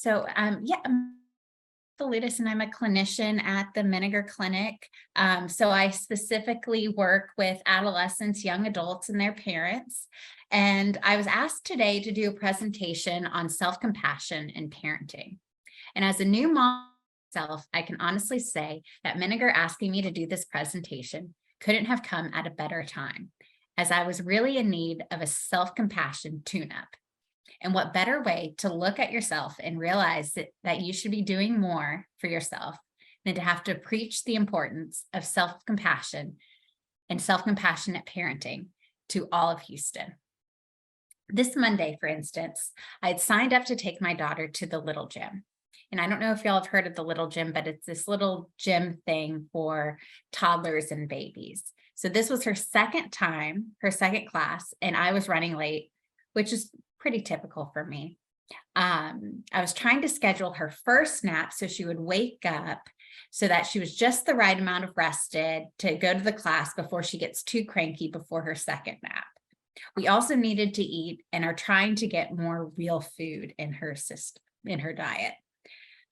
Yeah, I'm Vilutis and I'm a clinician at the Menninger Clinic. So I specifically work with adolescents, young adults, and their parents. And I was asked today to do a presentation on self-compassion and parenting. And as a new mom myself, I can honestly say that Menninger asking me to do this presentation couldn't have come at a better time, as I was really in need of a self-compassion tune-up. And what better way to look at yourself and realize that you should be doing more for yourself than to have to preach the importance of self-compassion and self-compassionate parenting to all of Houston. This Monday, for instance, I had signed up to take my daughter to the Little Gym. And I don't know if y'all have heard of the Little Gym, but it's this little gym thing for toddlers and babies. So this was her second time, her second class, and I was running late, which is pretty typical for me. I was trying to schedule her first nap so she would wake up so that she was just the right amount of rested to go to the class before she gets too cranky before her second nap. We also needed to eat and are trying to get more real food in her system, in her diet.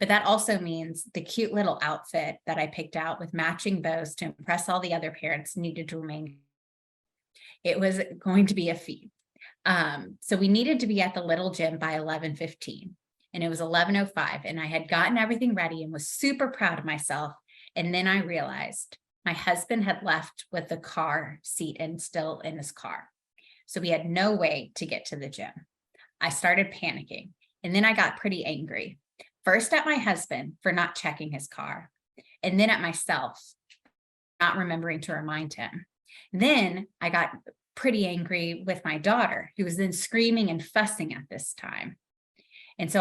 But that also means the cute little outfit that I picked out with matching bows to impress all the other parents needed to remain. It was going to be a feat. So we needed to be at the Little Gym by 11:15, and it was 11:05, and I had gotten everything ready and was super proud of myself. And then I realized my husband had left with the car seat and still in his car. So we had no way to get to the gym. I started panicking, and then I got pretty angry. First at my husband for not checking his car, and then at myself, not remembering to remind him. Then I got pretty angry with my daughter, who was then screaming and fussing at this time. And so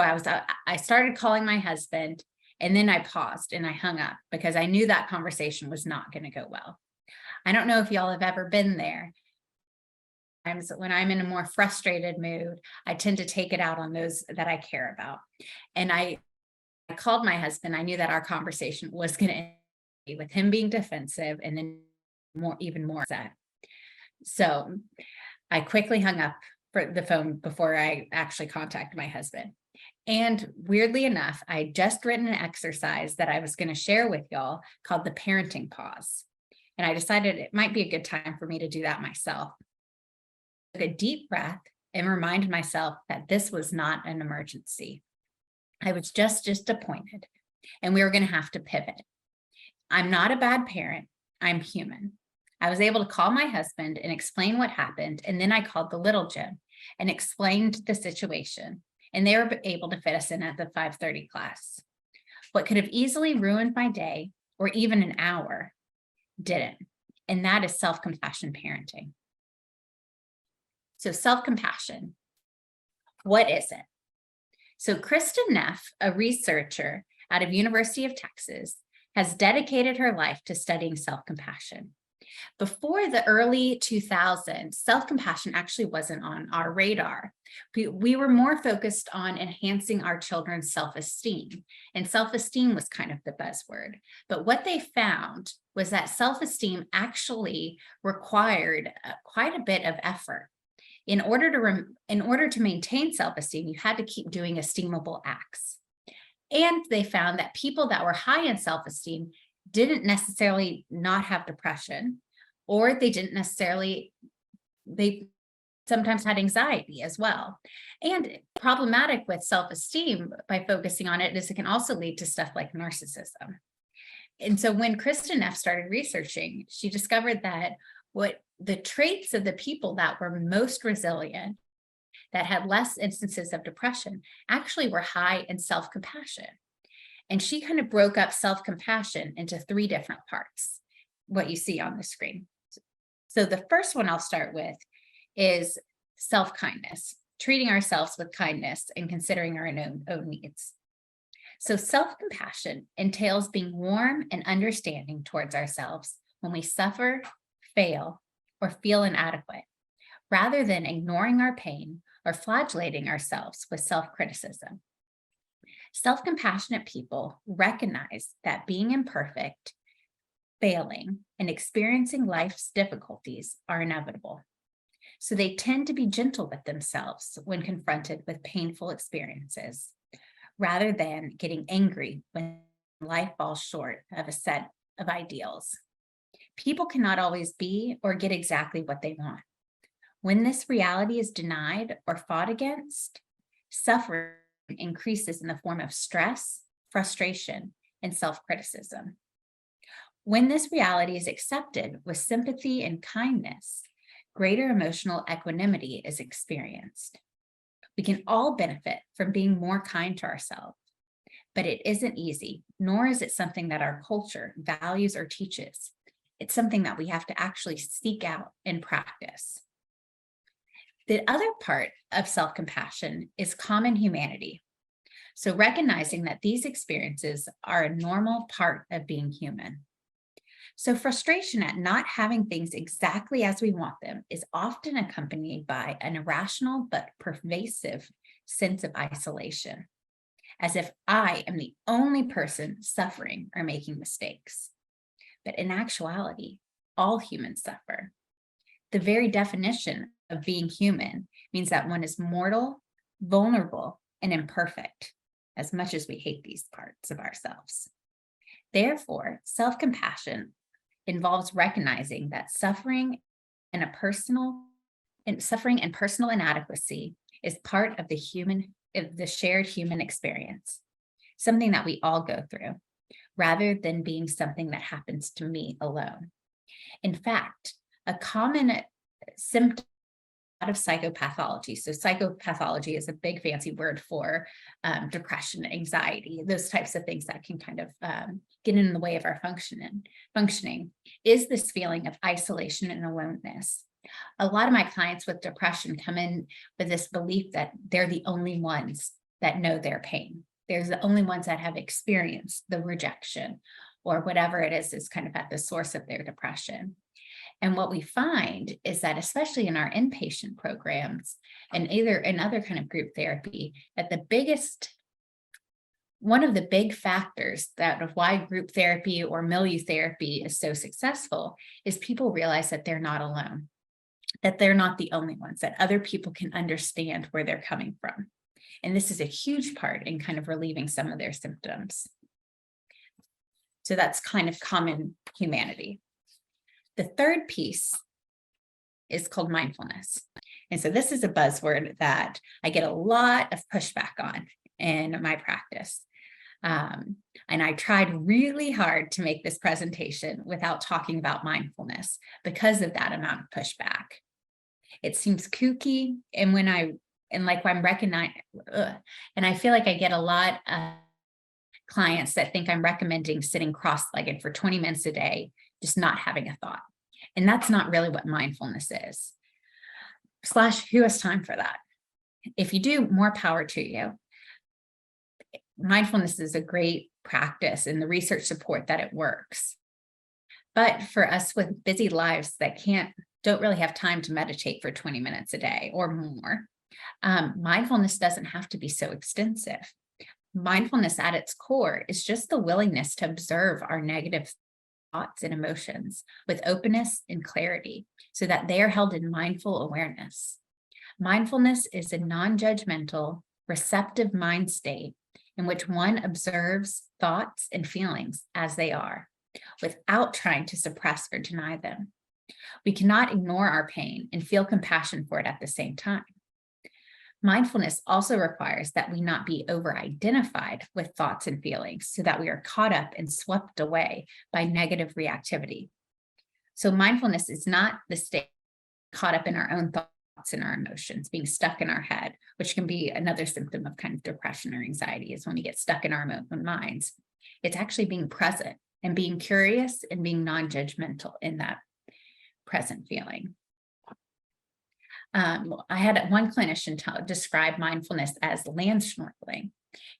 I started calling my husband, and then I paused and I hung up because I knew that conversation was not going to go well. I don't know if y'all have ever been there. Sometimes when I'm in a more frustrated mood, I tend to take it out on those that I care about. And I called my husband. I knew that our conversation was going to end with him being defensive and then even more upset. So I quickly hung up for the phone before I actually contacted my husband. And weirdly enough, I had just written an exercise that I was going to share with y'all called the parenting pause. And I decided it might be a good time for me to do that myself. I took a deep breath and reminded myself that this was not an emergency. I was just disappointed, and we were going to have to pivot. I'm not a bad parent. I'm human. I was able to call my husband and explain what happened, and then I called the Little Gym and explained the situation, and they were able to fit us in at the 5:30 class. What could have easily ruined my day or even an hour didn't, and that is self-compassion parenting. So self-compassion, what is it? So Kristen Neff, a researcher out of University of Texas, has dedicated her life to studying self-compassion. Before the early 2000s, self-compassion actually wasn't on our radar. We were more focused on enhancing our children's self-esteem, and self-esteem was kind of the buzzword. But what they found was that self-esteem actually required quite a bit of effort. In order to maintain self-esteem, you had to keep doing esteemable acts. And they found that people that were high in self-esteem didn't necessarily not have depression, or they sometimes had anxiety as well. And problematic with self-esteem by focusing on it is it can also lead to stuff like narcissism. And so when Kristen Neff started researching, she discovered that what the traits of the people that were most resilient, that had less instances of depression, actually were high in self-compassion. And she kind of broke up self-compassion into 3 different parts, what you see on the screen. So the first one I'll start with is self-kindness, treating ourselves with kindness and considering our own needs. So self-compassion entails being warm and understanding towards ourselves when we suffer, fail, or feel inadequate, rather than ignoring our pain or flagellating ourselves with self-criticism. Self-compassionate people recognize that being imperfect, failing, and experiencing life's difficulties are inevitable. So they tend to be gentle with themselves when confronted with painful experiences, rather than getting angry when life falls short of a set of ideals. People cannot always be or get exactly what they want. When this reality is denied or fought against, suffering increases in the form of stress, frustration, and self-criticism. When this reality is accepted with sympathy and kindness, greater emotional equanimity is experienced. We can all benefit from being more kind to ourselves, but it isn't easy, nor is it something that our culture values or teaches. It's something that we have to actually seek out and practice. The other part of self-compassion is common humanity. So recognizing that these experiences are a normal part of being human. So frustration at not having things exactly as we want them is often accompanied by an irrational but pervasive sense of isolation, as if I am the only person suffering or making mistakes. But in actuality, all humans suffer. The very definition of being human means that one is mortal, vulnerable, and imperfect, as much as we hate these parts of ourselves. Therefore, self-compassion involves recognizing that suffering and personal inadequacy is part of the shared human experience, something that we all go through, rather than being something that happens to me alone. In fact, a common symptom of psychopathology. So psychopathology is a big fancy word for depression, anxiety, those types of things that can kind of get in the way of our functioning is this feeling of isolation and aloneness. A lot of my clients with depression come in with this belief that they're the only ones that know their pain. They're the only ones that have experienced the rejection or whatever it is kind of at the source of their depression. And what we find is that, especially in our inpatient programs and either in other kind of group therapy, that one of the big factors that of why group therapy or milieu therapy is so successful is people realize that they're not alone, that they're not the only ones, that other people can understand where they're coming from. And this is a huge part in kind of relieving some of their symptoms. So that's kind of common humanity. The third piece is called mindfulness. And so this is a buzzword that I get a lot of pushback on in my practice. And I tried really hard to make this presentation without talking about mindfulness because of that amount of pushback. It seems kooky. And when I'm recognizing, and I feel like I get a lot of clients that think I'm recommending sitting cross-legged for 20 minutes a day, just not having a thought. And that's not really what mindfulness is. / who has time for that? If you do, more power to you. Mindfulness is a great practice and the research support that it works. But for us with busy lives that don't really have time to meditate for 20 minutes a day or more, mindfulness doesn't have to be so extensive. Mindfulness at its core is just the willingness to observe our negative thoughts and emotions with openness and clarity so that they are held in mindful awareness. Mindfulness is a non-judgmental, receptive mind state in which one observes thoughts and feelings as they are, without trying to suppress or deny them. We cannot ignore our pain and feel compassion for it at the same time. Mindfulness also requires that we not be over-identified with thoughts and feelings so that we are caught up and swept away by negative reactivity. So mindfulness is not the state caught up in our own thoughts and our emotions, being stuck in our head, which can be another symptom of kind of depression or anxiety is when we get stuck in our own minds. It's actually being present and being curious and being non-judgmental in that present feeling. I had one clinician describe mindfulness as land snorkeling. And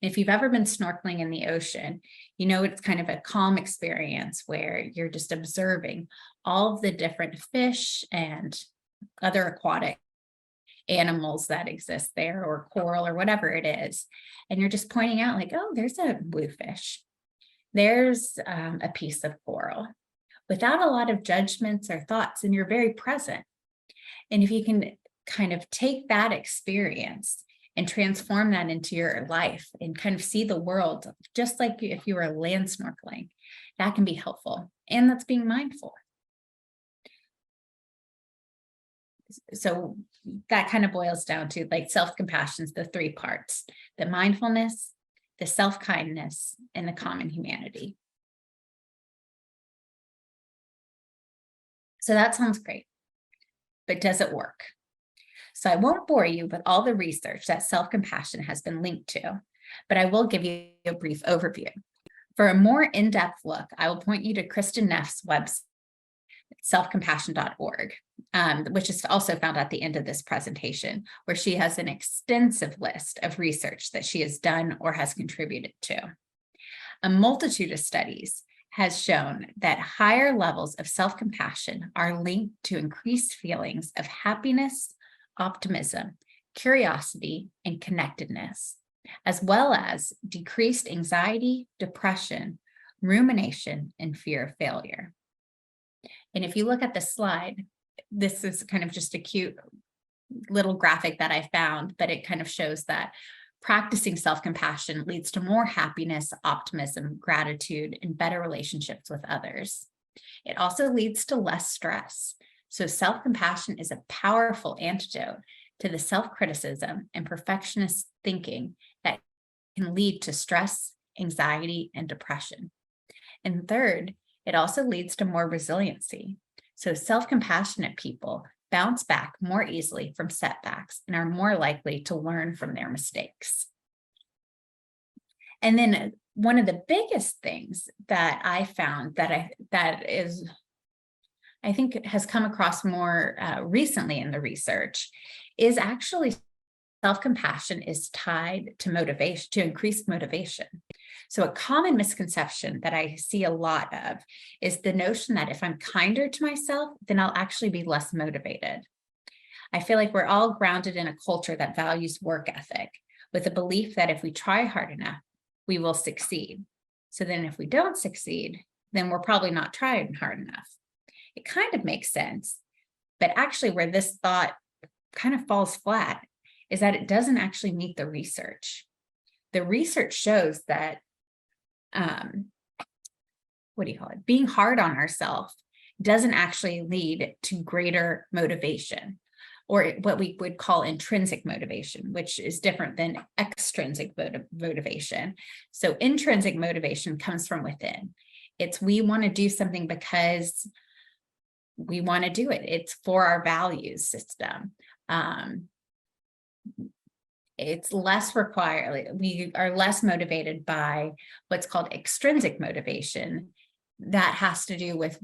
if you've ever been snorkeling in the ocean, you know it's kind of a calm experience where you're just observing all of the different fish and other aquatic animals that exist there, or coral or whatever it is. And you're just pointing out like, oh, there's a bluefish. There's a piece of coral without a lot of judgments or thoughts, and you're very present. And if you can kind of take that experience and transform that into your life and kind of see the world just like if you were land snorkeling. That can be helpful, and that's being mindful. So that kind of boils down to like self-compassion's the three parts: the mindfulness, the self-kindness, and the common humanity. So that sounds great, but does it work? So I won't bore you with all the research that self-compassion has been linked to, but I will give you a brief overview. For a more in-depth look, I will point you to Kristen Neff's website, selfcompassion.org, which is also found at the end of this presentation, where she has an extensive list of research that she has done or has contributed to. A multitude of studies has shown that higher levels of self-compassion are linked to increased feelings of happiness, optimism, curiosity, and connectedness, as well as decreased anxiety, depression, rumination, and fear of failure. And if you look at the slide, this is kind of just a cute little graphic that I found, but it kind of shows that practicing self-compassion leads to more happiness, optimism, gratitude, and better relationships with others. It also leads to less stress. So self-compassion is a powerful antidote to the self-criticism and perfectionist thinking that can lead to stress, anxiety, and depression. And third, it also leads to more resiliency. So self-compassionate people bounce back more easily from setbacks and are more likely to learn from their mistakes. And then one of the biggest things that I found that I think has come across more recently in the research is actually self-compassion is tied to motivation, to increased motivation. So a common misconception that I see a lot of is the notion that if I'm kinder to myself, then I'll actually be less motivated. I feel like we're all grounded in a culture that values work ethic, with a belief that if we try hard enough, we will succeed. So then if we don't succeed, then we're probably not trying hard enough. It kind of makes sense, but actually where this thought kind of falls flat is that it doesn't actually meet the research. The research shows that being hard on ourselves doesn't actually lead to greater motivation, or what we would call intrinsic motivation, which is different than extrinsic motivation. So intrinsic motivation comes from within. It's we want to do something because we want to do it. It's for our values system. It's less required. We are less motivated by what's called extrinsic motivation. That has to do with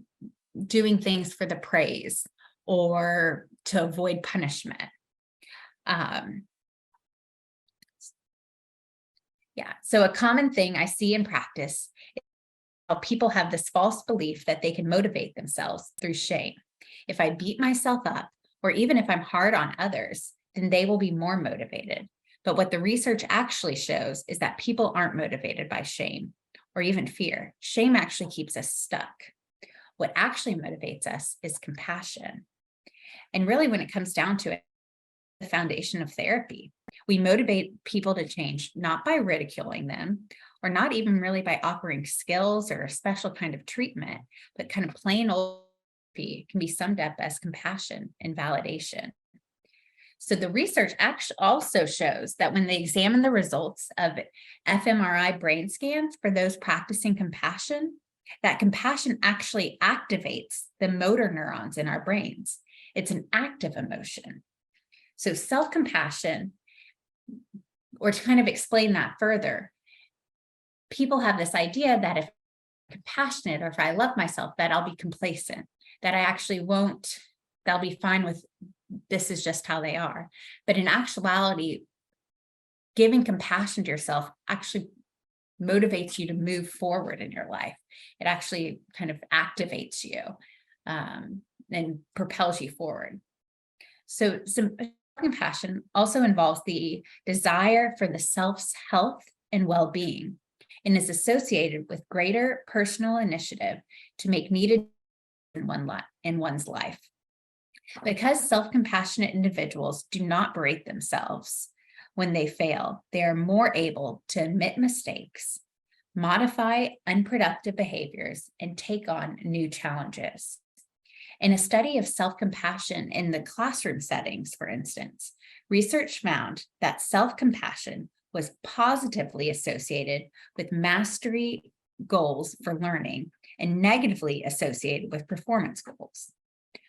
doing things for the praise or to avoid punishment. So a common thing I see in practice is how people have this false belief that they can motivate themselves through shame. If I beat myself up, or even if I'm hard on others, then they will be more motivated. But what the research actually shows is that people aren't motivated by shame or even fear. Shame actually keeps us stuck. What actually motivates us is compassion. And really, when it comes down to it, the foundation of therapy. We motivate people to change, not by ridiculing them, or not even really by offering skills or a special kind of treatment, but kind of plain old therapy can be summed up as compassion and validation. So the research actually also shows that when they examine the results of fMRI brain scans for those practicing compassion, that compassion actually activates the motor neurons in our brains. It's an active emotion. So self-compassion, or to kind of explain that further, people have this idea that if I'm compassionate or if I love myself, that I'll be complacent, that I actually won't, they'll be fine with this is just how they are. But in actuality, giving compassion to yourself actually motivates you to move forward in your life. It actually kind of activates you and propels you forward. So some compassion also involves the desire for the self's health and well-being, and is associated with greater personal initiative to make needed in one's life. Because self-compassionate individuals do not berate themselves When they fail, they are more able to admit mistakes, modify unproductive behaviors, and take on new challenges. In a study of self-compassion in the classroom settings, for instance, research found that self-compassion was positively associated with mastery goals for learning and negatively associated with performance goals.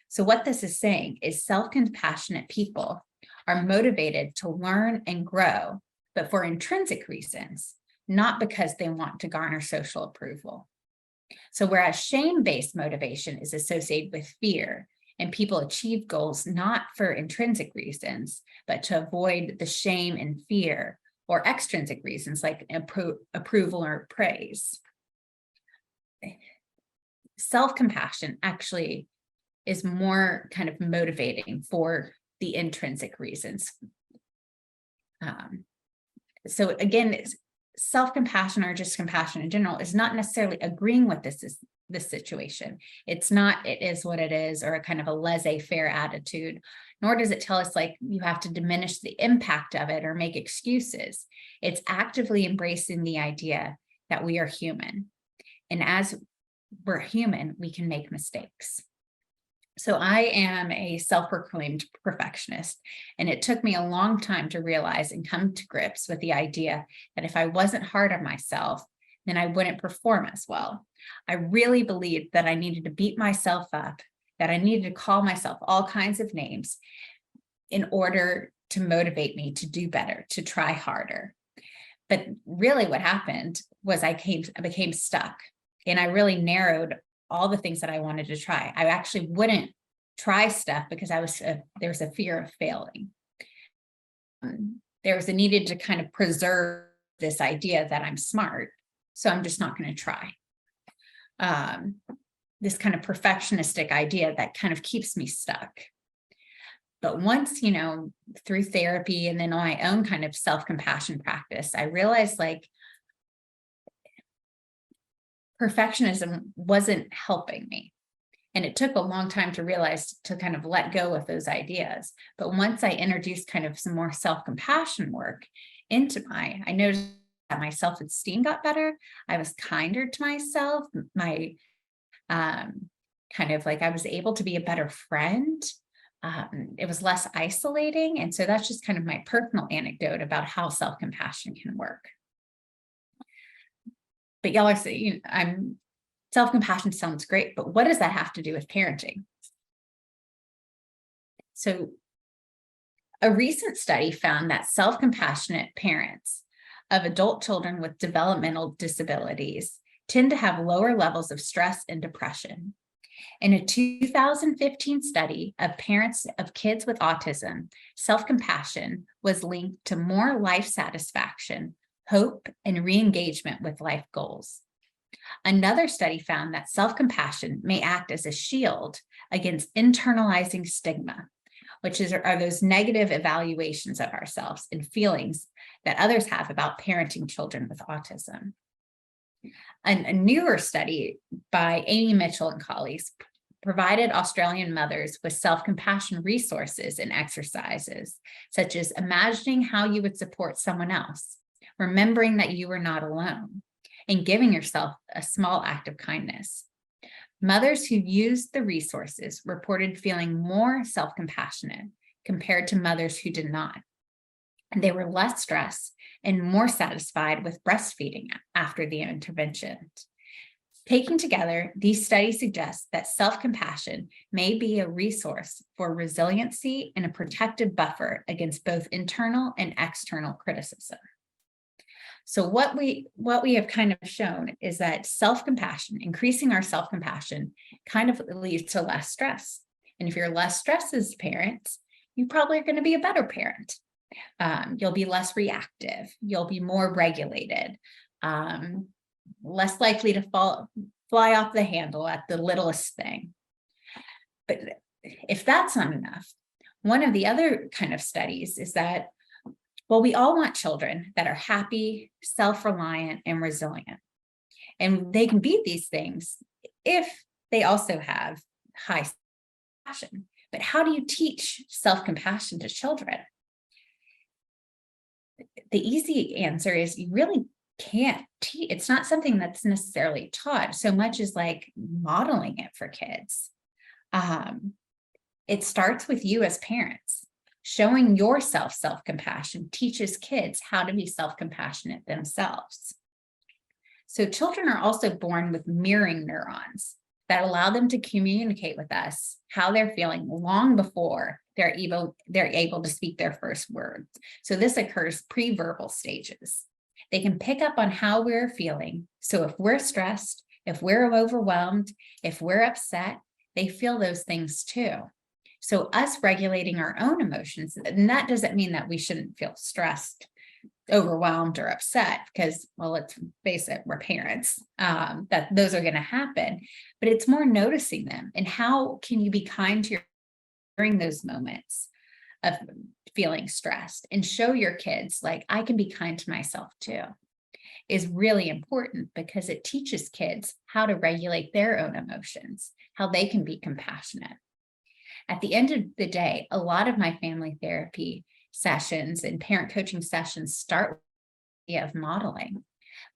So what this is saying is self-compassionate people are motivated to learn and grow, but for intrinsic reasons, not because they want to garner social approval. So whereas shame-based motivation is associated with fear, and people achieve goals not for intrinsic reasons, but to avoid the shame and fear or extrinsic reasons like approval or praise. Self-compassion actually is more kind of motivating for the intrinsic reasons. So again, self-compassion or just compassion in general is not necessarily agreeing with this situation. It's not, it is what it is, or a kind of a laissez-faire attitude, nor does it tell us like you have to diminish the impact of it or make excuses. It's actively embracing the idea that we are human. And as we're human, we can make mistakes. So I am a self-proclaimed perfectionist, and it took me a long time to realize and come to grips with the idea that if I wasn't hard on myself, then I wouldn't perform as well. I really believed that I needed to beat myself up, that I needed to call myself all kinds of names in order to motivate me to do better, to try harder. But really what happened was I became stuck, and I really narrowed all the things that I wanted to try. I actually wouldn't try stuff because there was a fear of failing. There was a needed to kind of preserve this idea that I'm smart, so I'm just not going to try. This kind of perfectionistic idea that kind of keeps me stuck. But once, through therapy and then my own kind of self-compassion practice, I realized like perfectionism wasn't helping me. And it took a long time to realize to kind of let go of those ideas. But once I introduced kind of some more self-compassion work into I noticed that my self-esteem got better. I was kinder to myself. My kind of like I was able to be a better friend. It was less isolating. And so that's just kind of my personal anecdote about how self-compassion can work. But y'all are saying, self-compassion sounds great, but what does that have to do with parenting? So a recent study found that self-compassionate parents of adult children with developmental disabilities tend to have lower levels of stress and depression. In a 2015 study of parents of kids with autism, self-compassion was linked to more life satisfaction, hope, and re-engagement with life goals. Another study found that self-compassion may act as a shield against internalizing stigma, which are those negative evaluations of ourselves and feelings that others have about parenting children with autism. A newer study by Amy Mitchell and colleagues provided Australian mothers with self-compassion resources and exercises, such as imagining how you would support someone else, remembering that you were not alone, and giving yourself a small act of kindness. Mothers who used the resources reported feeling more self-compassionate compared to mothers who did not. And they were less stressed and more satisfied with breastfeeding after the intervention. Taken together, these studies suggest that self-compassion may be a resource for resiliency and a protective buffer against both internal and external criticism. So what we have kind of shown is that self-compassion, increasing our self-compassion, kind of leads to less stress. And if you're less stressed as parents, you probably are going to be a better parent. You'll be less reactive. You'll be more regulated, less likely to fly off the handle at the littlest thing. But if that's not enough, one of the other kind of studies is that, well, we all want children that are happy, self-reliant, and resilient. And they can be these things if they also have high self-compassion. But how do you teach self-compassion to children? the easy answer is you really can't teach. It's not something that's necessarily taught so much as like modeling it for kids. It starts with you as parents. Showing yourself self-compassion teaches kids how to be self-compassionate themselves. So children are also born with mirroring neurons that allow them to communicate with us how they're feeling long before they're able to speak their first words. So this occurs pre-verbal stages. They can pick up on how we're feeling. So if we're stressed, if we're overwhelmed, if we're upset, they feel those things too. So us regulating our own emotions, and that doesn't mean that we shouldn't feel stressed, overwhelmed, or upset, because, well, let's face it, we're parents, that those are going to happen, but it's more noticing them. And how can you be kind to during those moments of feeling stressed, and show your kids, like, I can be kind to myself too, is really important, because it teaches kids how to regulate their own emotions, how they can be compassionate. At the end of the day, a lot of my family therapy sessions and parent coaching sessions start with the idea of modeling.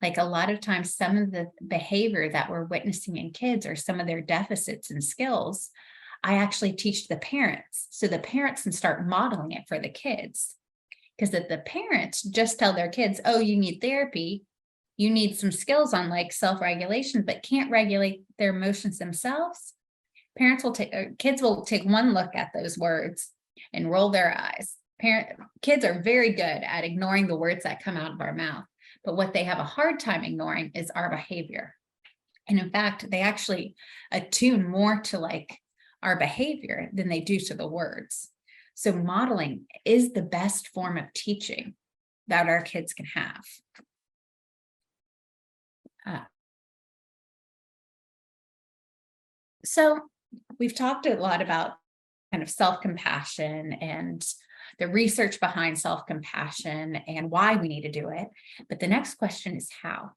Like, a lot of times, some of the behavior that we're witnessing in kids, or some of their deficits and skills, I actually teach the parents, so the parents can start modeling it for the kids. Because if the parents just tell their kids, oh, you need therapy, you need some skills on like self-regulation, but can't regulate their emotions themselves, kids will take one look at those words and roll their eyes. Kids are very good at ignoring the words that come out of our mouth, but what they have a hard time ignoring is our behavior. And in fact, they actually attune more to like our behavior than they do to the words. So modeling is the best form of teaching that our kids can have. So we've talked a lot about kind of self-compassion and the research behind self-compassion and why we need to do it. But the next question is how.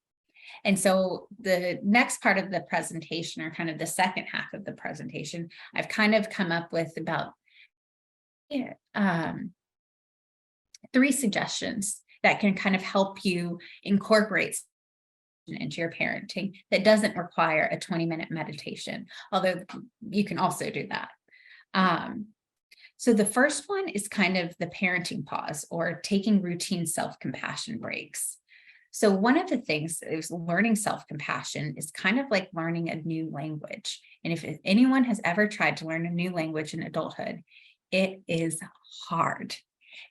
And so the next part of the presentation, or kind of the second half of the presentation, I've kind of come up with about 3 suggestions that can kind of help you incorporate into your parenting that doesn't require a 20-minute meditation, although you can also do that. So the first one is kind of the parenting pause, or taking routine self-compassion breaks. So one of the things is learning self-compassion is kind of like learning a new language. And if anyone has ever tried to learn a new language in adulthood, it is hard.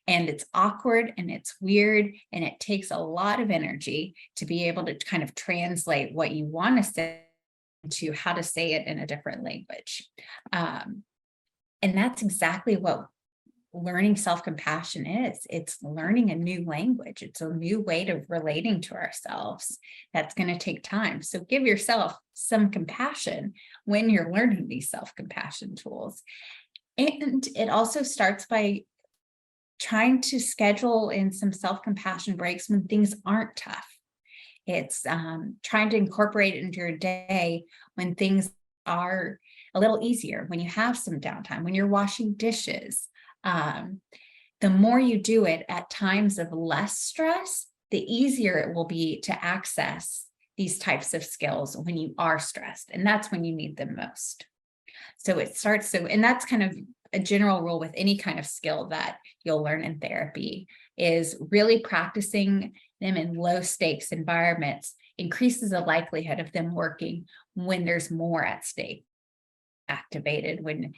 And it's awkward, and it's weird, and it takes a lot of energy to be able to kind of translate what you want to say to how to say it in a different language. And that's exactly what learning self-compassion is. It's learning a new language. It's a new way of relating to ourselves that's going to take time. So give yourself some compassion when you're learning these self-compassion tools. And it also starts by trying to schedule in some self-compassion breaks when things aren't tough. It's trying to incorporate it into your day when things are a little easier, when you have some downtime, when you're washing dishes. The more you do it at times of less stress, the easier it will be to access these types of skills when you are stressed. And that's when you need them most. So it starts, and that's kind of a general rule with any kind of skill that you'll learn in therapy, is really practicing them in low stakes environments increases the likelihood of them working when there's more at stake, activated, when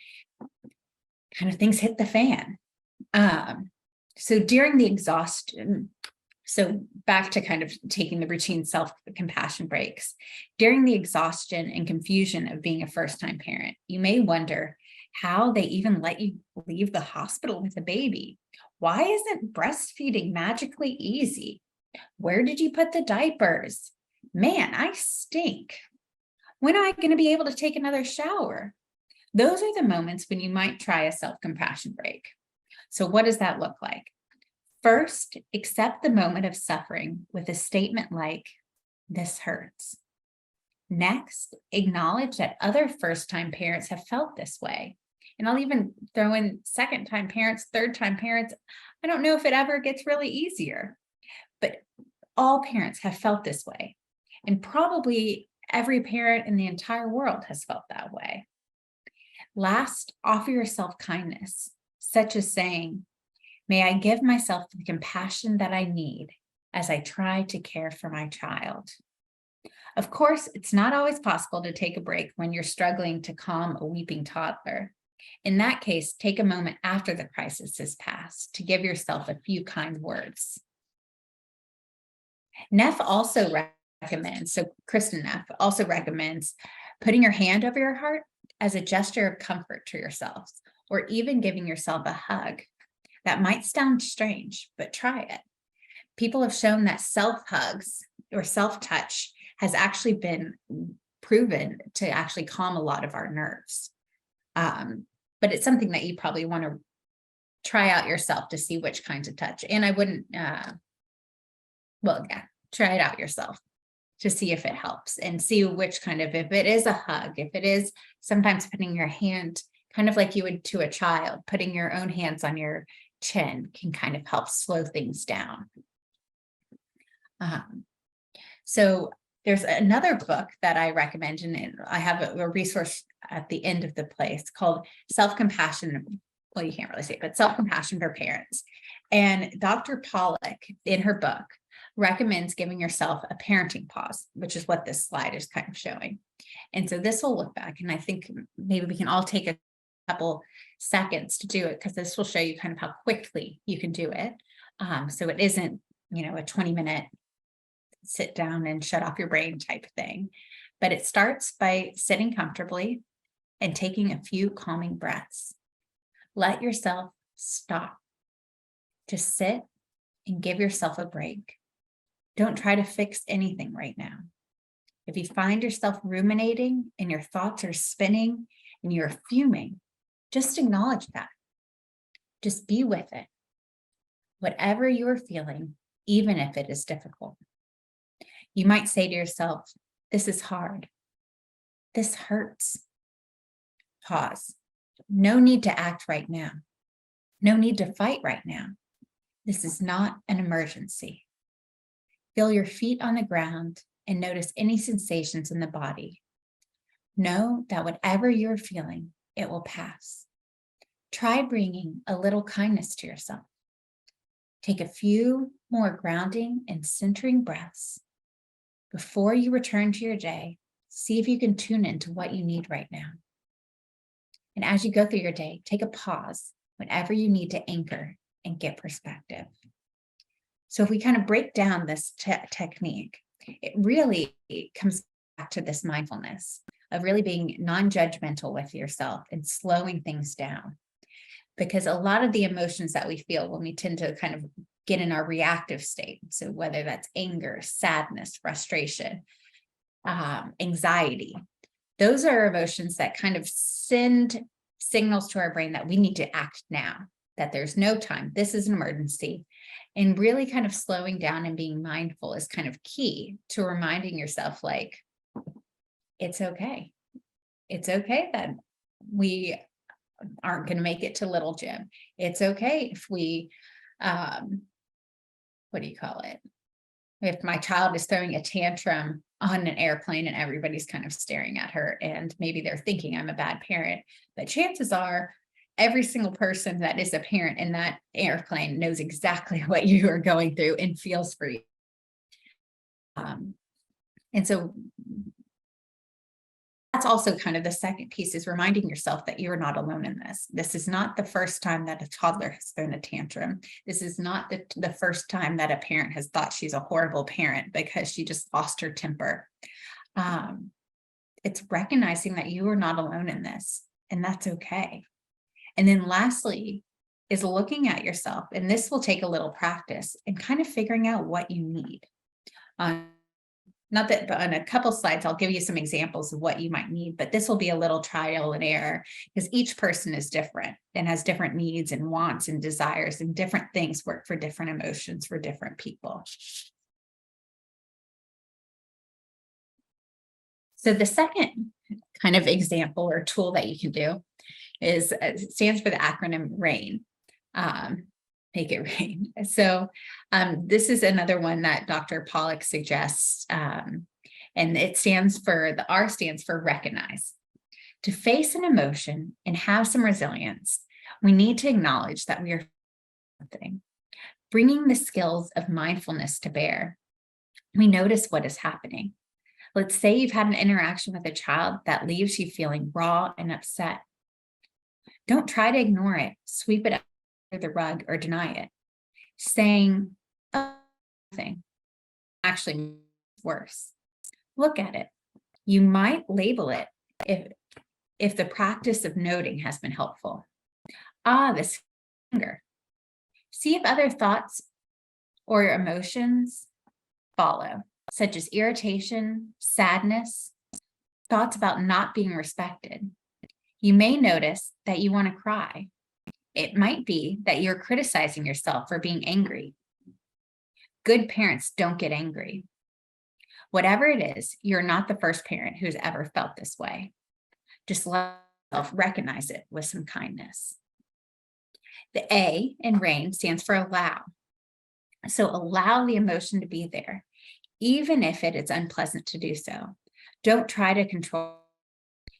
kind of things hit the fan. So during the exhaustion, so back to kind of taking the routine self-compassion breaks, during the exhaustion and confusion of being a first-time parent, you may wonder how they even let you leave the hospital with a baby. Why isn't breastfeeding magically easy? Where did you put the diapers? Man, I stink. When am I going to be able to take another shower? Those are the moments when you might try a self-compassion break. So what does that look like? First, accept the moment of suffering with a statement like, "This hurts." Next, acknowledge that other first-time parents have felt this way. And I'll even throw in second-time parents, third-time parents. I don't know if it ever gets really easier. all parents have felt this way, and probably every parent in the entire world has felt that way. Last, offer yourself kindness, such as saying, may I give myself the compassion that I need as I try to care for my child. Of course, it's not always possible to take a break when you're struggling to calm a weeping toddler. In that case, take a moment after the crisis has passed to give yourself a few kind words. Neff also recommends, so Kristen Neff also recommends putting your hand over your heart as a gesture of comfort to yourself, or even giving yourself a hug. That might sound strange, but try it. People have shown that self-hugs or self-touch has actually been proven to actually calm a lot of our nerves. But it's something that you probably want to try out yourself to see which kinds of touch. And I wouldn't, try it out yourself to see if it helps, and see which kind of, if it is a hug, if it is sometimes putting your hand, kind of like you would to a child, putting your own hands on your chin can kind of help slow things down. So there's another book that I recommend, and I have a resource at the end of the place called Self-Compassion. Well, you can't really say it, but Self-Compassion for Parents. And Dr. Pollack, in her book, recommends giving yourself a parenting pause, which is what this slide is kind of showing. And so this will look back, and I think maybe we can all take a couple seconds to do it, because this will show you kind of how quickly you can do it. So it isn't, a 20-minute sit down and shut off your brain type thing, but it starts by sitting comfortably and taking a few calming breaths. Let yourself stop. Just sit and give yourself a break. Don't try to fix anything right now. If you find yourself ruminating and your thoughts are spinning and you're fuming, just acknowledge that. Just be with it. Whatever you're feeling, even if it is difficult. You might say to yourself, this is hard. This hurts. Pause. No need to act right now. No need to fight right now. This is not an emergency. Feel your feet on the ground and notice any sensations in the body. Know that whatever you're feeling, it will pass. Try bringing a little kindness to yourself. Take a few more grounding and centering breaths. Before you return to your day, see if you can tune into what you need right now. And as you go through your day, take a pause whenever you need to anchor and get perspective. So if we kind of break down this technique, it really comes back to this mindfulness of really being non-judgmental with yourself and slowing things down. Because a lot of the emotions that we feel when we tend to kind of get in our reactive state, so whether that's anger, sadness, frustration, anxiety, those are emotions that kind of send signals to our brain that we need to act now, that there's no time, this is an emergency. And really kind of slowing down and being mindful is kind of key to reminding yourself, like, it's okay. It's okay that we aren't going to make it to Little Gym. It's okay if we, if my child is throwing a tantrum on an airplane and everybody's kind of staring at her and maybe they're thinking I'm a bad parent, but chances are every single person that is a parent in that airplane knows exactly what you are going through and feels for you. And so that's also kind of the second piece, is reminding yourself that you're not alone in this. This is not the first time that a toddler has thrown a tantrum. This is not the first time that a parent has thought she's a horrible parent because she just lost her temper. It's recognizing that you are not alone in this, and that's okay. And then lastly is looking at yourself, and this will take a little practice, and kind of figuring out what you need. Not that, but on a couple slides, I'll give you some examples of what you might need, but this will be a little trial and error because each person is different and has different needs and wants and desires, and different things work for different emotions for different people. So the second kind of example or tool that you can do is, it stands for the acronym RAIN. Make it rain. So this is another one that Dr. Pollack suggests. And it stands for, the R stands for recognize. To face an emotion and have some resilience, we need to acknowledge that we are something. Bringing the skills of mindfulness to bear, we notice what is happening. Let's say you've had an interaction with a child that leaves you feeling raw and upset. Don't try to ignore it, sweep it under the rug, or deny it. Saying, oh, nothing actually makes it worse. Look at it. You might label it if the practice of noting has been helpful. This anger. See if other thoughts or emotions follow, such as irritation, sadness, thoughts about not being respected. You may notice that you want to cry. It might be that you're criticizing yourself for being angry. Good parents don't get angry. Whatever it is, you're not the first parent who's ever felt this way. Just let yourself recognize it with some kindness. The A in RAIN stands for allow. So allow the emotion to be there, even if it is unpleasant to do so. Don't try to control.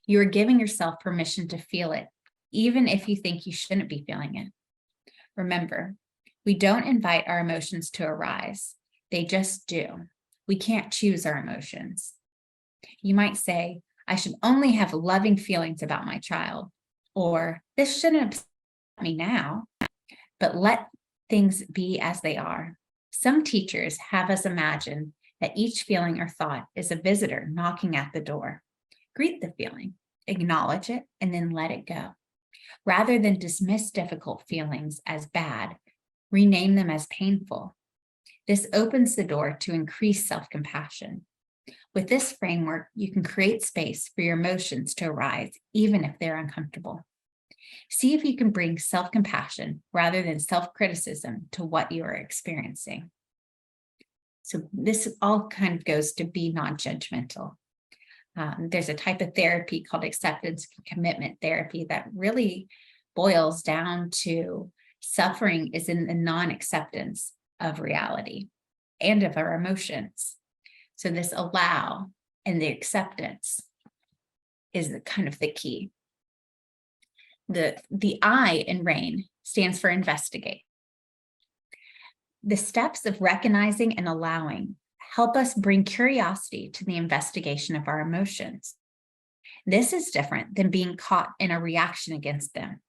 You are giving yourself permission to feel it, even if you think you shouldn't be feeling it. Remember, we don't invite our emotions to arise. They just do. We can't choose our emotions. You might say, I should only have loving feelings about my child, or this shouldn't upset me now, but let things be as they are. Some teachers have us imagine that each feeling or thought is a visitor knocking at the door. Greet the feeling, acknowledge it, and then let it go. Rather than dismiss difficult feelings as bad, rename them as painful. This opens the door to increase self-compassion. With this framework, you can create space for your emotions to arise, even if they're uncomfortable. See if you can bring self-compassion rather than self-criticism to what you are experiencing. So this all kind of goes to be non-judgmental. There's a type of therapy called acceptance and commitment therapy that really boils down to suffering is in the non-acceptance of reality and of our emotions. So this allow and the acceptance is the kind of the key. The I in RAIN stands for investigate. The steps of recognizing and allowing help us bring curiosity to the investigation of our emotions. This is different than being caught in a reaction against them.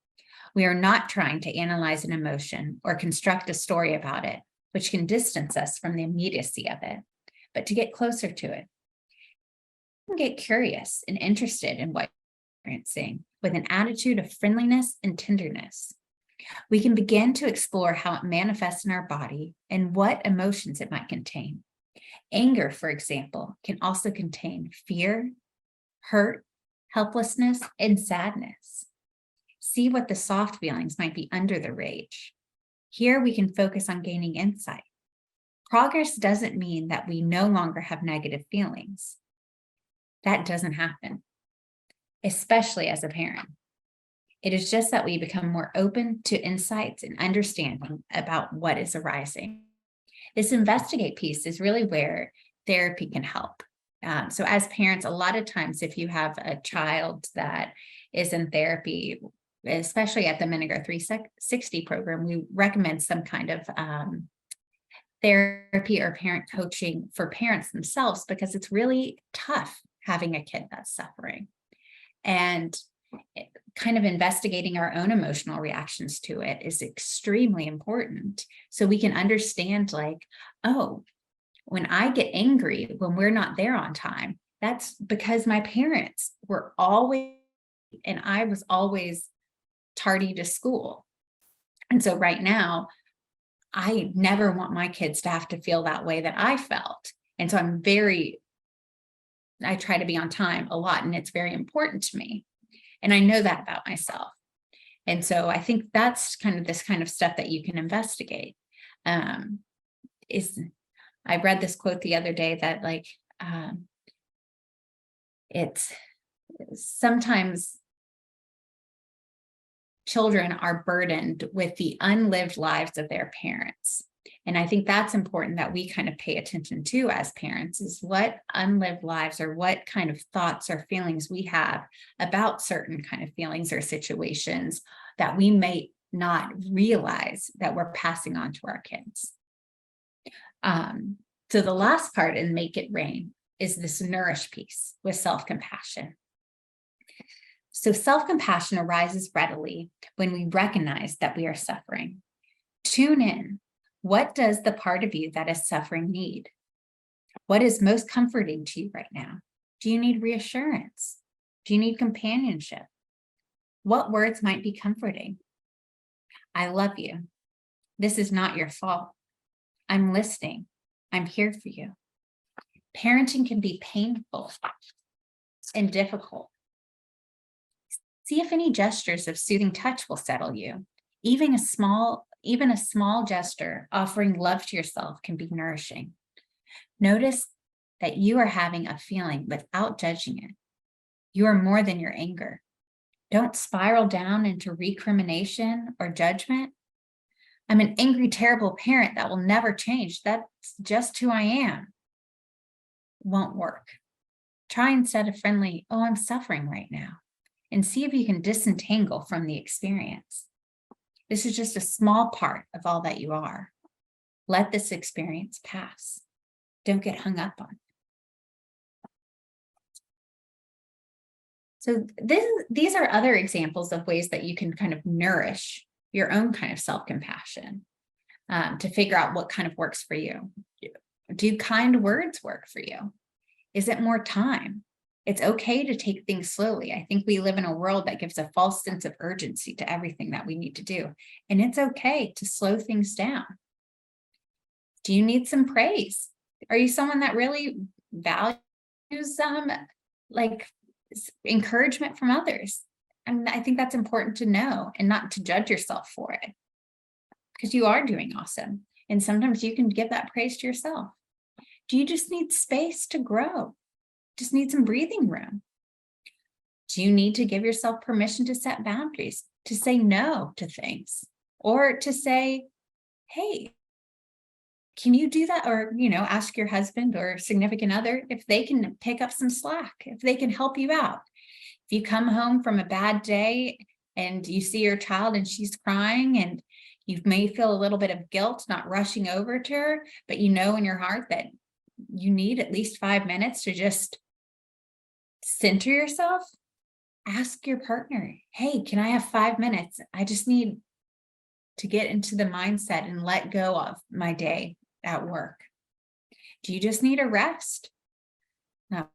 We are not trying to analyze an emotion or construct a story about it, which can distance us from the immediacy of it, but to get closer to it. Get curious and interested in what you're experiencing with an attitude of friendliness and tenderness. We can begin to explore how it manifests in our body and what emotions it might contain. Anger, for example, can also contain fear, hurt, helplessness, and sadness. See what the soft feelings might be under the rage. Here we can focus on gaining insight. Progress doesn't mean that we no longer have negative feelings. That doesn't happen, especially as a parent. It is just that we become more open to insights and understanding about what is arising. This investigate piece is really where therapy can help. So as parents, a lot of times if you have a child that is in therapy, especially at the Menninger 360 program, we recommend some kind of therapy or parent coaching for parents themselves, because it's really tough having a kid that's suffering. And kind of investigating our own emotional reactions to it is extremely important. So we can understand, like, oh, when I get angry when we're not there on time, that's because my parents were always, and I was always tardy to school. And so right now, I never want my kids to have to feel that way that I felt. And so I try to be on time a lot, and it's very important to me. And I know that about myself. And so I think that's kind of this kind of stuff that you can investigate. I read this quote the other day that, like, it's sometimes children are burdened with the unlived lives of their parents. And I think that's important that we kind of pay attention to as parents, is what unlived lives or what kind of thoughts or feelings we have about certain kind of feelings or situations that we may not realize that we're passing on to our kids. So the last part in Make It Rain is this nourish piece with self-compassion. So self-compassion arises readily when we recognize that we are suffering. Tune in. What does the part of you that is suffering need? What is most comforting to you right now? Do you need reassurance? Do you need companionship? What words might be comforting? I love you. This is not your fault. I'm listening. I'm here for you. Parenting can be painful and difficult. See if any gestures of soothing touch will settle you. Even a small gesture offering love to yourself can be nourishing. Notice that you are having a feeling without judging it. You are more than your anger. Don't spiral down into recrimination or judgment. I'm an angry, terrible parent that will never change. That's just who I am. Won't work. Try instead a friendly, oh, I'm suffering right now, and see if you can disentangle from the experience. This is just a small part of all that you are. Let this experience pass. Don't get hung up on it. So these are other examples of ways that you can kind of nourish your own kind of self-compassion to figure out what kind of works for you. Do kind words work for you? Is it more time? It's okay to take things slowly. I think we live in a world that gives a false sense of urgency to everything that we need to do. And it's okay to slow things down. Do you need some praise? Are you someone that really values like encouragement from others? And I think that's important to know and not to judge yourself for it, because you are doing awesome. And sometimes you can give that praise to yourself. Do you just need space to grow? Just need some breathing room? Do you need to give yourself permission to set boundaries, to say no to things, or to say, hey, can you do that? Or, ask your husband or significant other if they can pick up some slack, if they can help you out. If you come home from a bad day and you see your child and she's crying and you may feel a little bit of guilt not rushing over to her, but you know in your heart that you need at least 5 minutes to just center yourself, ask your partner, hey, can I have 5 minutes? I just need to get into the mindset and let go of my day at work. Do you just need a rest? No.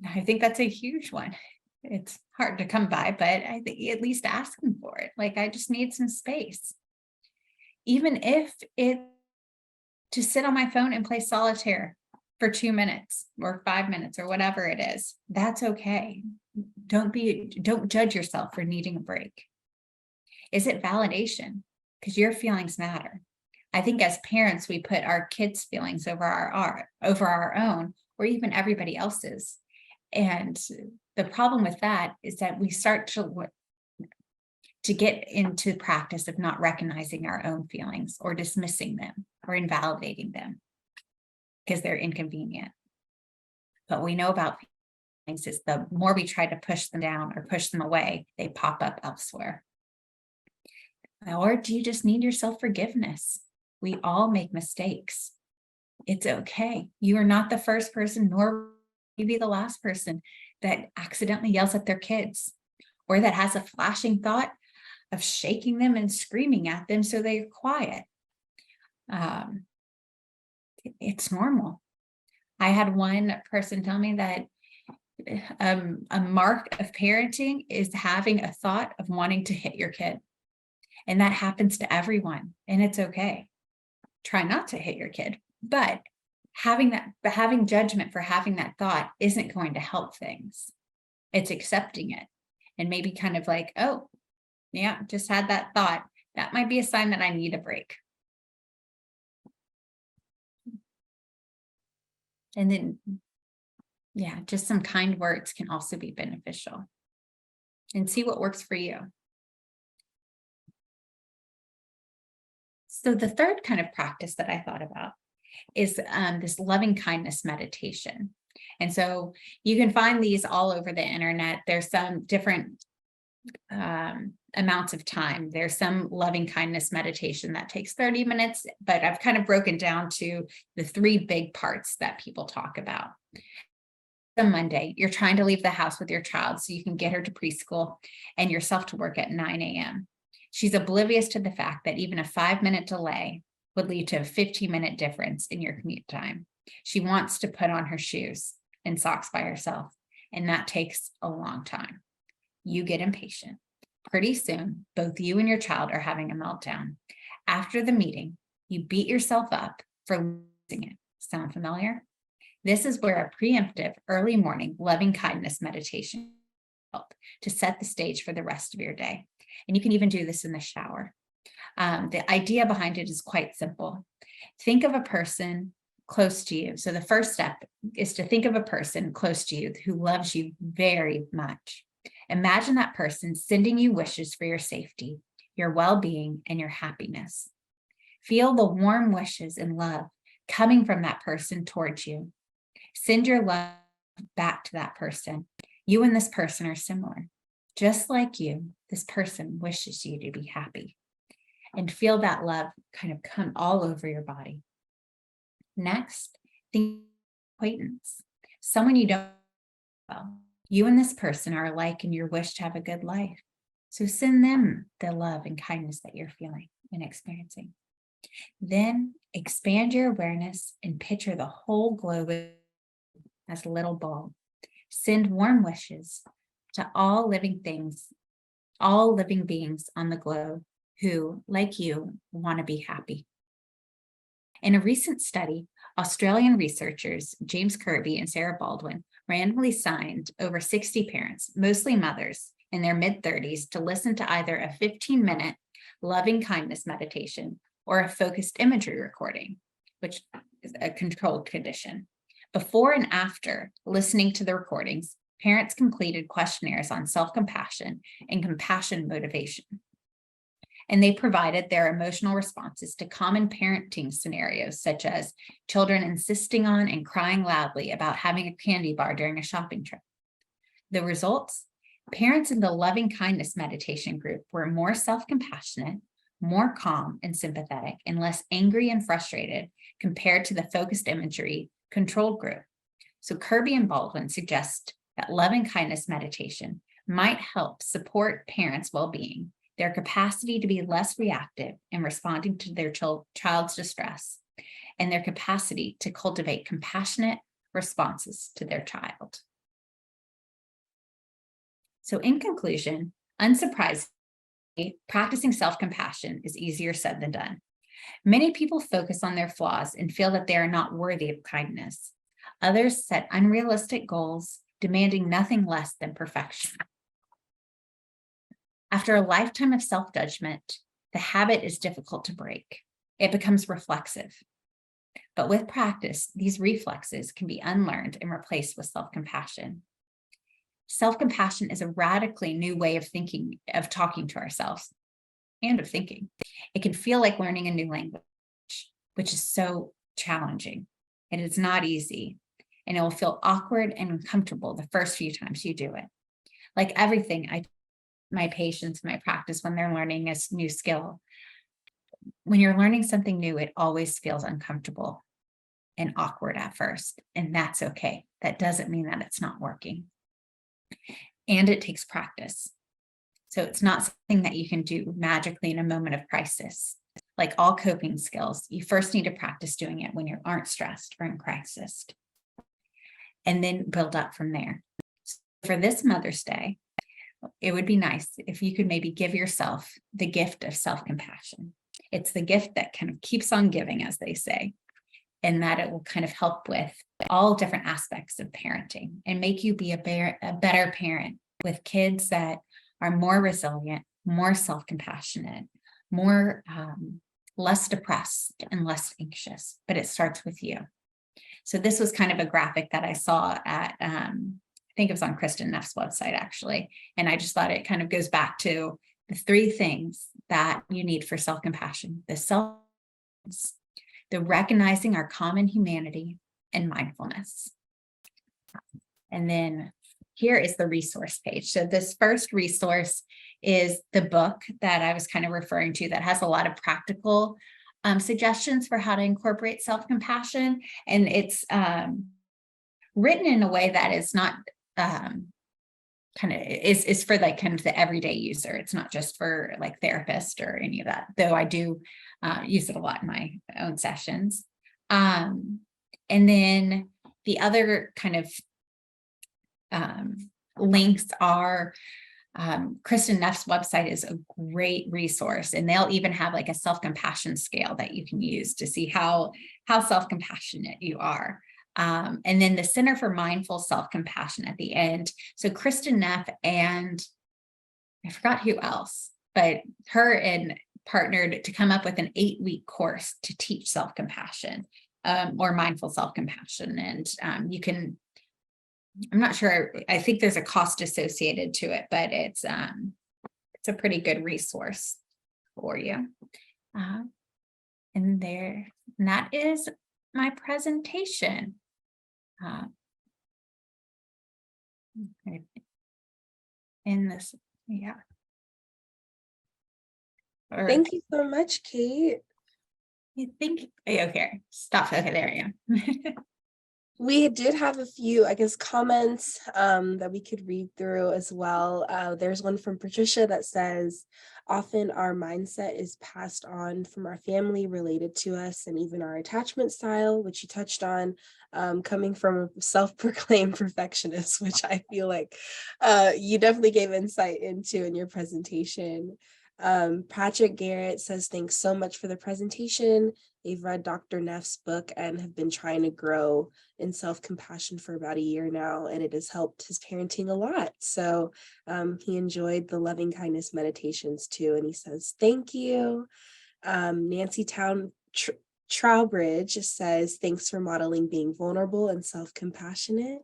I think that's a huge one. It's hard to come by, but I think at least asking for it. Like, I just need some space. Even if it's to sit on my phone and play solitaire for 2 minutes or 5 minutes or whatever it is, that's okay. Don't judge yourself for needing a break. Is it validation? Because your feelings matter. I think as parents, we put our kids' feelings over our own, or even everybody else's. And the problem with that is that we start to get into practice of not recognizing our own feelings or dismissing them or invalidating them because they're inconvenient. But we know about feelings is the more we try to push them down or push them away, they pop up elsewhere. Or do you just need your self-forgiveness? We all make mistakes. It's okay. You are not the first person, nor will you be the last person that accidentally yells at their kids or that has a flashing thought of shaking them and screaming at them so they're quiet. It's normal. I had one person tell me that a mark of parenting is having a thought of wanting to hit your kid. And that happens to everyone, and it's okay. Try not to hit your kid, but having judgment for having that thought isn't going to help things. It's accepting it and maybe kind of like, oh, yeah, just had that thought. That might be a sign that I need a break. And then, yeah, just some kind words can also be beneficial. And see what works for you. So the third kind of practice that I thought about is this loving kindness meditation. And so you can find these all over the internet. There's some different amounts of time. There's some loving kindness meditation that takes 30 minutes, but I've kind of broken down to the three big parts that people talk about. On Monday, you're trying to leave the house with your child so you can get her to preschool and yourself to work at 9 a.m. She's oblivious to the fact that even a 5-minute delay would lead to a 15-minute difference in your commute time. She wants to put on her shoes and socks by herself, and that takes a long time. You get impatient. Pretty soon, both you and your child are having a meltdown. After the meeting, you beat yourself up for losing it. Sound familiar? This is where a preemptive early morning loving kindness meditation help to set the stage for the rest of your day. And you can even do this in the shower. The idea behind it is quite simple. Think of a person close to you. So the first step is to think of a person close to you who loves you very much. Imagine that person sending you wishes for your safety, your well-being, and your happiness. Feel the warm wishes and love coming from that person towards you. Send your love back to that person. You and this person are similar. Just like you, this person wishes you to be happy. And feel that love kind of come all over your body. Next, think of acquaintance, someone you don't know well. You and this person are alike in your wish to have a good life. So send them the love and kindness that you're feeling and experiencing. Then expand your awareness and picture the whole globe as a little ball. Send warm wishes to all living things, all living beings on the globe who, like you, want to be happy. In a recent study, Australian researchers James Kirby and Sarah Baldwin randomly assigned over 60 parents, mostly mothers in their mid-30s, to listen to either a 15-minute loving kindness meditation or a focused imagery recording, which is a controlled condition. Before and after listening to the recordings, parents completed questionnaires on self-compassion and compassion motivation. And they provided their emotional responses to common parenting scenarios, such as children insisting on and crying loudly about having a candy bar during a shopping trip. The results? Parents in the loving kindness meditation group were more self-compassionate, more calm and sympathetic, and less angry and frustrated compared to the focused imagery controlled group. So Kirby and Baldwin suggest that loving kindness meditation might help support parents' well-being, their capacity to be less reactive in responding to their child's distress, and their capacity to cultivate compassionate responses to their child. So in conclusion, unsurprisingly, practicing self-compassion is easier said than done. Many people focus on their flaws and feel that they are not worthy of kindness. Others set unrealistic goals, demanding nothing less than perfection. After a lifetime of self-judgment, the habit is difficult to break. It becomes reflexive. But with practice, these reflexes can be unlearned and replaced with self-compassion. Self-compassion is a radically new way of thinking, of talking to ourselves, and of thinking. It can feel like learning a new language, which is so challenging, and it's not easy, and it will feel awkward and uncomfortable the first few times you do it. Like everything, my patients, my practice, when they're learning a new skill, when you're learning something new, it always feels uncomfortable and awkward at first, and that's okay. That doesn't mean that it's not working. And it takes practice. So it's not something that you can do magically in a moment of crisis. Like all coping skills, you first need to practice doing it when you aren't stressed or in crisis, and then build up from there. So for this Mother's Day, it would be nice if you could maybe give yourself the gift of self-compassion. It's the gift that kind of keeps on giving, as they say, and that it will kind of help with all different aspects of parenting and make you be a better parent with kids that are more resilient, more self-compassionate, more less depressed and less anxious, but it starts with you. So this was kind of a graphic that I saw at, I think it was on Kristen Neff's website actually. And I just thought it kind of goes back to the three things that you need for self-compassion: the self The recognizing our common humanity and mindfulness. And then here is the resource page. So this first resource is the book that I was kind of referring to that has a lot of practical suggestions for how to incorporate self-compassion. And it's written in a way that is not is for like kind of the everyday user. It's not just for like therapists or any of that, though I do use it a lot in my own sessions. And then the other kind of links are Kristen Neff's website is a great resource, and they'll even have like a self-compassion scale that you can use to see how self-compassionate you are. And then the Center for Mindful Self-Compassion at the end. So Kristen Neff and I forgot who else, but her and partnered to come up with an 8-week course to teach self-compassion or mindful self-compassion. And you can, I'm not sure, I think there's a cost associated to it, but it's a pretty good resource for you. And that is my presentation. In this, yeah. Thank you so much, Kate. You think, okay, stop. Okay, there you go. We did have a few, I guess, comments that we could read through as well. There's one from Patricia that says, often our mindset is passed on from our family related to us, and even our attachment style, which you touched on, coming from a self-proclaimed perfectionist, which I feel like you definitely gave insight into in your presentation. Patrick Garrett says, thanks so much for the presentation. They've read Dr. Neff's book and have been trying to grow in self-compassion for about a year now, and it has helped his parenting a lot. So he enjoyed the loving kindness meditations too, and he says, thank you. Nancy Town Trowbridge says, thanks for modeling being vulnerable and self-compassionate.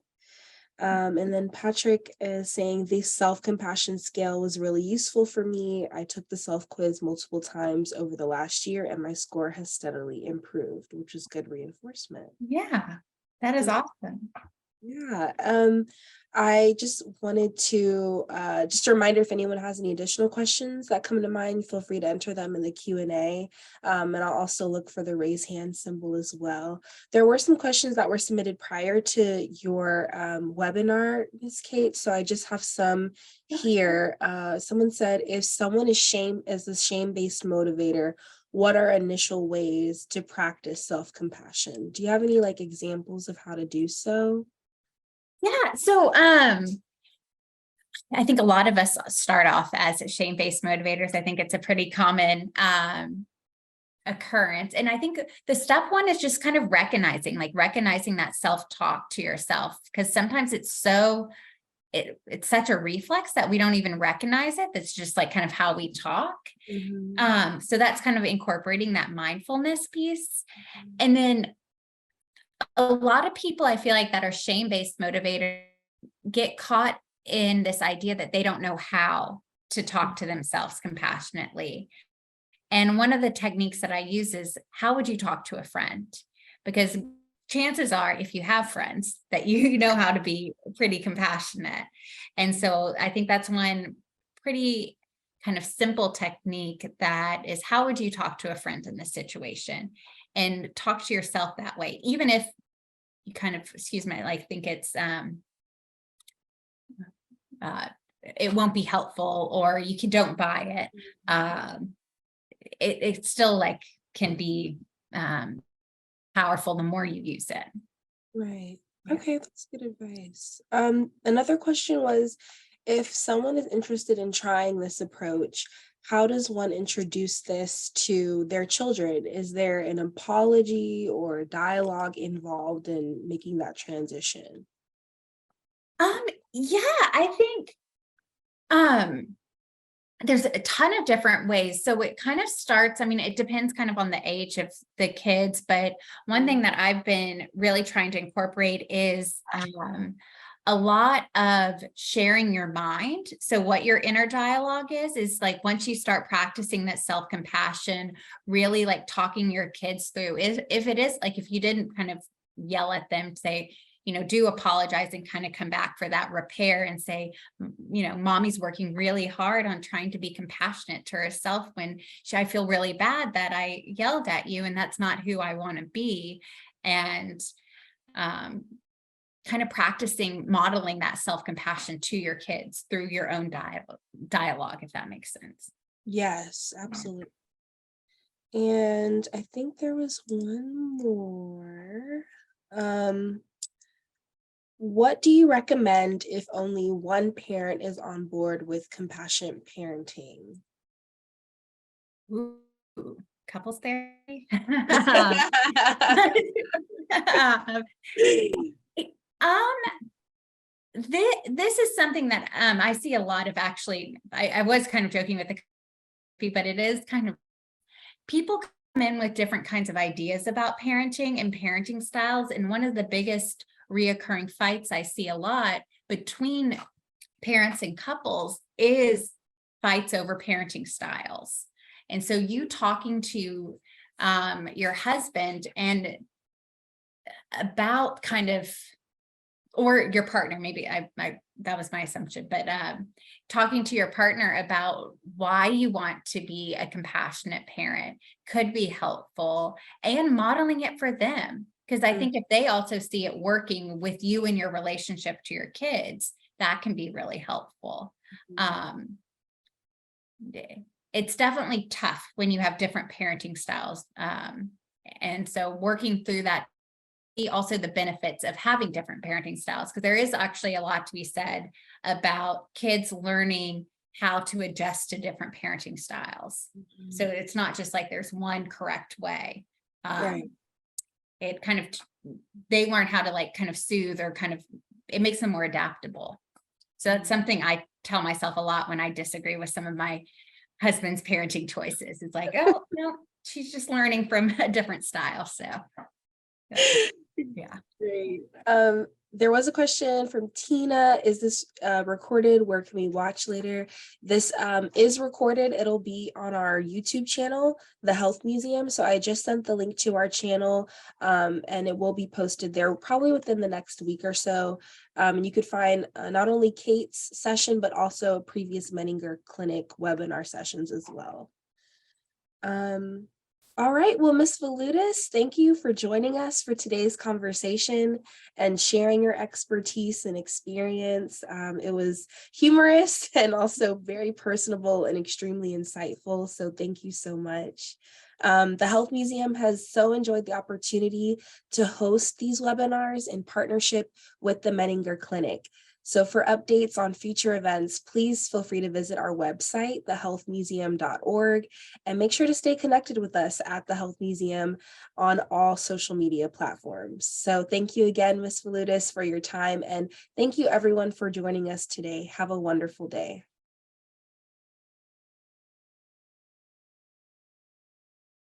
And then Patrick is saying the self-compassion scale was really useful for me. I took the self-quiz multiple times over the last year and my score has steadily improved, which is good reinforcement. Yeah, that is awesome. Yeah. I just wanted to just a reminder, if anyone has any additional questions that come to mind, feel free to enter them in the Q&A. And I'll also look for the raise hand symbol as well. There were some questions that were submitted prior to your webinar, Ms. Kate. So I just have some here. Someone said, if someone is a shame-based motivator, what are initial ways to practice self-compassion? Do you have any like examples of how to do so? Yeah, so I think a lot of us start off as shame-based motivators. I think it's a pretty common occurrence. And I think the step one is just kind of recognizing that self-talk to yourself, because sometimes it's such a reflex that we don't even recognize it. That's just like kind of how we talk. Mm-hmm. So that's kind of incorporating that mindfulness piece. Mm-hmm. And then a lot of people, I feel like, that are shame-based motivators get caught in this idea that they don't know how to talk to themselves compassionately. And one of the techniques that I use is, how would you talk to a friend? Because chances are, if you have friends, that you know how to be pretty compassionate. And so I think that's one pretty kind of simple technique, that is, how would you talk to a friend in this situation? And talk to yourself that way, even if you kind of, think it's, it won't be helpful, or you don't buy it. It still can be powerful the more you use it. Right. Okay, that's good advice. Another question was, if someone is interested in trying this approach, how does one introduce this to their children? Is there an apology or dialogue involved in making that transition? Yeah, I think there's a ton of different ways. So it kind of starts, it depends kind of on the age of the kids, but one thing that I've been really trying to incorporate is a lot of sharing your mind. So what your inner dialogue is like once you start practicing that self-compassion, really like talking your kids through, if it is like, if you didn't kind of yell at them, say, do apologize and kind of come back for that repair and say, mommy's working really hard on trying to be compassionate to herself when I feel really bad that I yelled at you, and that's not who I want to be. And kind of practicing modeling that self-compassion to your kids through your own dialogue, if that makes sense. Yes, absolutely. And I think there was one more. What do you recommend if only one parent is on board with compassionate parenting? Ooh, couples therapy. um this is something that I see a lot of. Actually, I was kind of joking with the, but it is kind of, people come in with different kinds of ideas about parenting and parenting styles. And one of the biggest reoccurring fights I see a lot between parents and couples is fights over parenting styles. And so you talking to your husband and about kind of, or your partner, maybe that was my assumption, but talking to your partner about why you want to be a compassionate parent could be helpful, and modeling it for them. Because I think if they also see it working with you in your relationship to your kids, that can be really helpful. It's definitely tough when you have different parenting styles. And so working through that, also the benefits of having different parenting styles, because there is actually a lot to be said about kids learning how to adjust to different parenting styles. So it's not just like there's one correct way. Right. It kind of, they learn how to like kind of soothe, or kind of, it makes them more adaptable. So that's something I tell myself a lot when I disagree with some of my husband's parenting choices. It's like, oh no, she's just learning from a different style. So yeah. Great. There was a question from Tina. Is this recorded? Where can we watch later? This is recorded. It'll be on our YouTube channel, The Health Museum. So I just sent the link to our channel, and it will be posted there probably within the next week or so. And you could find not only Kate's session, but also previous Menninger Clinic webinar sessions as well. All right, well, Ms. Vilutis, thank you for joining us for today's conversation and sharing your expertise and experience. It was humorous and also very personable and extremely insightful, so thank you so much. The Health Museum has so enjoyed the opportunity to host these webinars in partnership with the Menninger Clinic. So for updates on future events, please feel free to visit our website, thehealthmuseum.org, and make sure to stay connected with us at the Health Museum on all social media platforms. So thank you again, Ms. Vilutis, for your time, and thank you everyone for joining us today. Have a wonderful day.